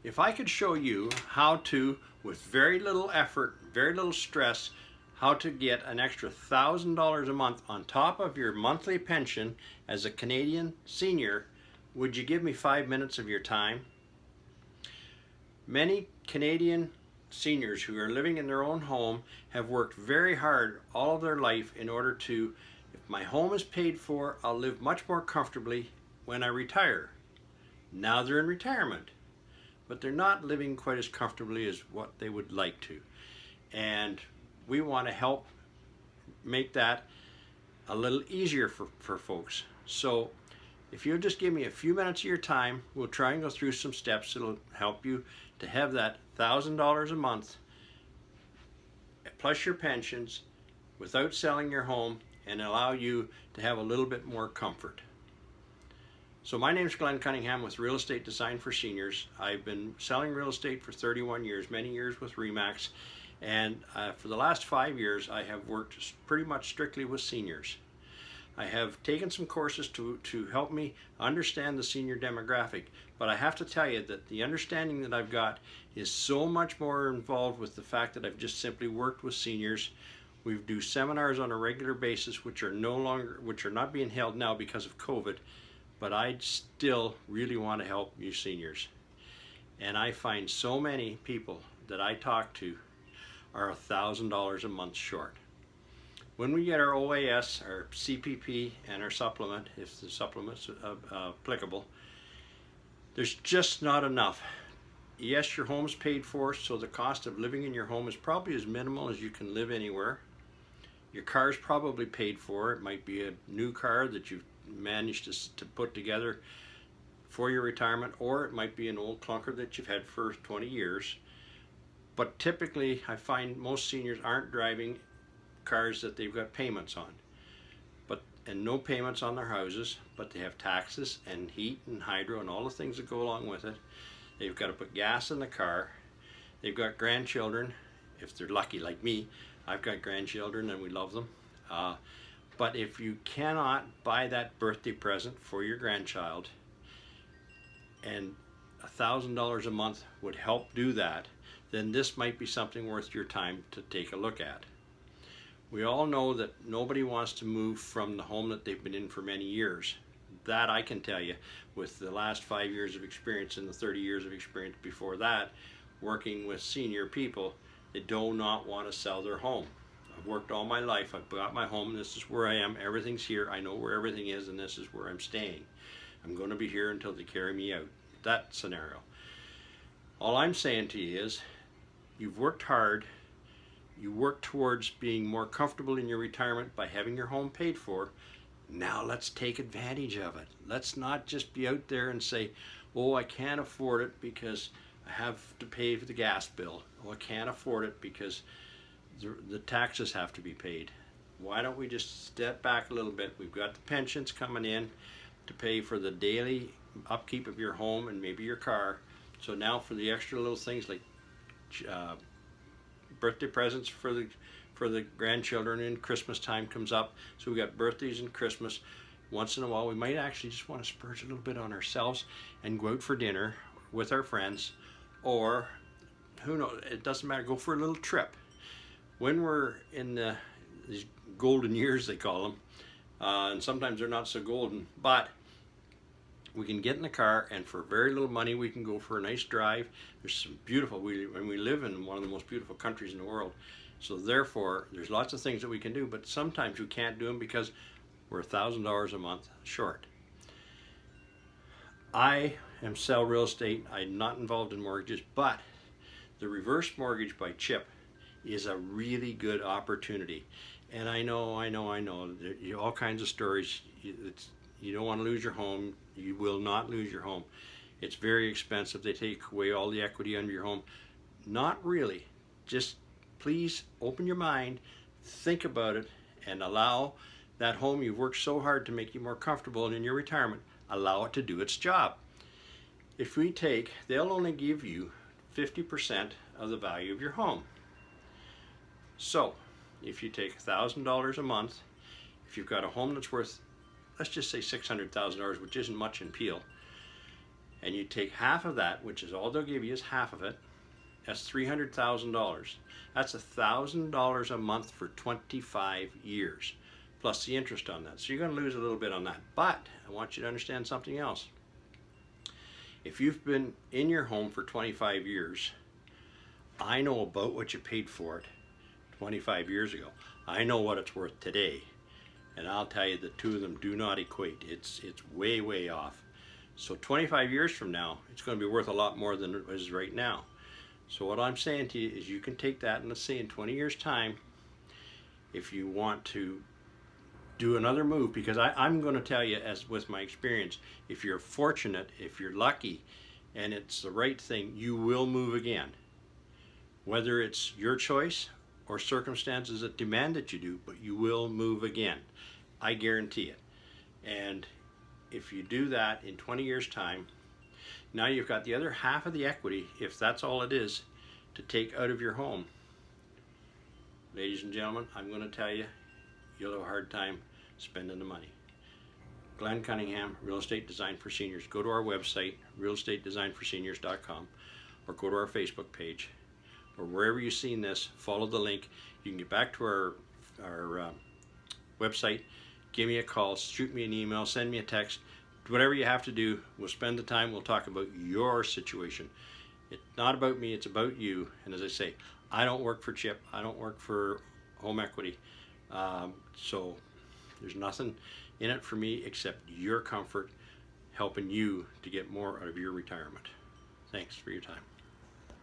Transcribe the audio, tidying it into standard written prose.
If I could show you how to, with very little effort, very little stress, how to get an extra $1,000 a month on top of your monthly pension as a Canadian senior, would you give me 5 minutes of your time? Many Canadian seniors who are living in their own home have worked very hard all of their life in order to, if my home is paid for, I'll live much more comfortably when I retire. Now they're in retirement, but they're not living quite as comfortably as what they would like to. And we want to help make that a little easier for folks. So if you'll just give me a few minutes of your time, we'll try and go through some steps that'll help you to have that $1,000 a month plus your pensions without selling your home and allow you to have a little bit more comfort. So my name is Glenn Cunningham with Real Estate Design for Seniors. I've been selling real estate for 31 years, many years with RE/MAX, and for the last 5 years I have worked pretty much strictly with seniors. I have taken some courses to help me understand the senior demographic, but I have to tell you that the understanding that I've got is so much more involved with the fact that I've just simply worked with seniors. We do seminars on a regular basis which are not being held now because of COVID, but I still really want to help you seniors. And I find so many people that I talk to are $1,000 a month short. When we get our OAS, our CPP, and our supplement, if the supplement's applicable, there's just not enough. Yes, your home's paid for, so the cost of living in your home is probably as minimal as you can live anywhere. Your car's probably paid for. It might be a new car that you've managed to put together for your retirement, or it might be an old clunker that you've had for 20 years. But typically, I find most seniors aren't driving cars that they've got payments on, and no payments on their houses, but they have taxes and heat and hydro and all the things that go along with it. They've got to put gas in the car. They've got grandchildren, if they're lucky like me. I've got grandchildren and we love them. But if you cannot buy that birthday present for your grandchild, and $1,000 a month would help do that, then this might be something worth your time to take a look at. We all know that nobody wants to move from the home that they've been in for many years. That I can tell you, with the last 5 years of experience and the 30 years of experience before that, working with senior people, they do not want to sell their home. I've worked all my life, I've got my home, this is where I am, everything's here, I know where everything is, and this is where I'm staying. I'm going to be here until they carry me out. That scenario. All I'm saying to you is, you've worked hard, you work towards being more comfortable in your retirement by having your home paid for. Now let's take advantage of it. Let's not just be out there and say, oh, I can't afford it because I have to pay for the gas bill. Oh, I can't afford it because the taxes have to be paid. Why don't we just step back a little bit? We've got the pensions coming in to pay for the daily upkeep of your home and maybe your car. So now for the extra little things like birthday presents for the grandchildren, and Christmas time comes up, so we got birthdays and Christmas. Once in a while we might actually just want to splurge a little bit on ourselves and go out for dinner with our friends, or who knows, it doesn't matter, go for a little trip. When we're in these golden years, they call them, and sometimes they're not so golden, but we can get in the car and for very little money we can go for a nice drive. There's some beautiful, we live in one of the most beautiful countries in the world, so therefore there's lots of things that we can do, but sometimes we can't do them because we're $1,000 a month short. I am sell real estate. I'm not involved in mortgages, but the reverse mortgage by CHIP is a really good opportunity. And I know, there are all kinds of stories. You don't want to lose your home. You will not lose your home. It's very expensive. They take away all the equity under your home. Not really. Just please open your mind, think about it, and allow that home you've worked so hard to make you more comfortable in your retirement, allow it to do its job. If we take, they'll only give you 50% of the value of your home. So if you take $1,000 a month, if you've got a home that's worth, let's just say $600,000, which isn't much in Peel, and you take half of that, which is all they'll give you is half of it, that's $300,000. That's $1,000 a month for 25 years, plus the interest on that. So you're going to lose a little bit on that. But I want you to understand something else. If you've been in your home for 25 years, I know about what you paid for it 25 years ago. I know what it's worth today. And I'll tell you, the two of them do not equate. It's way, way off. So 25 years from now, it's going to be worth a lot more than it is right now. So what I'm saying to you is you can take that, and let's say in 20 years time, if you want to do another move, because I'm going to tell you, as with my experience, if you're fortunate, if you're lucky, and it's the right thing, you will move again. Whether it's your choice or circumstances that demand that you do, but you will move again. I guarantee it. And if you do that in 20 years time, now you've got the other half of the equity, if that's all it is, to take out of your home. Ladies and gentlemen, I'm going to tell you, you'll have a hard time spending the money. Glenn Cunningham, Real Estate Design for Seniors. Go to our website, realestatedesignforseniors.com, or go to our Facebook page, or wherever you've seen this, follow the link. You can get back to our website, give me a call, shoot me an email, send me a text, whatever you have to do. We'll spend the time, we'll talk about your situation. It's not about me, it's about you. And as I say, I don't work for CHIP, I don't work for Home Equity, so there's nothing in it for me except your comfort, helping you to get more out of your retirement. Thanks for your time.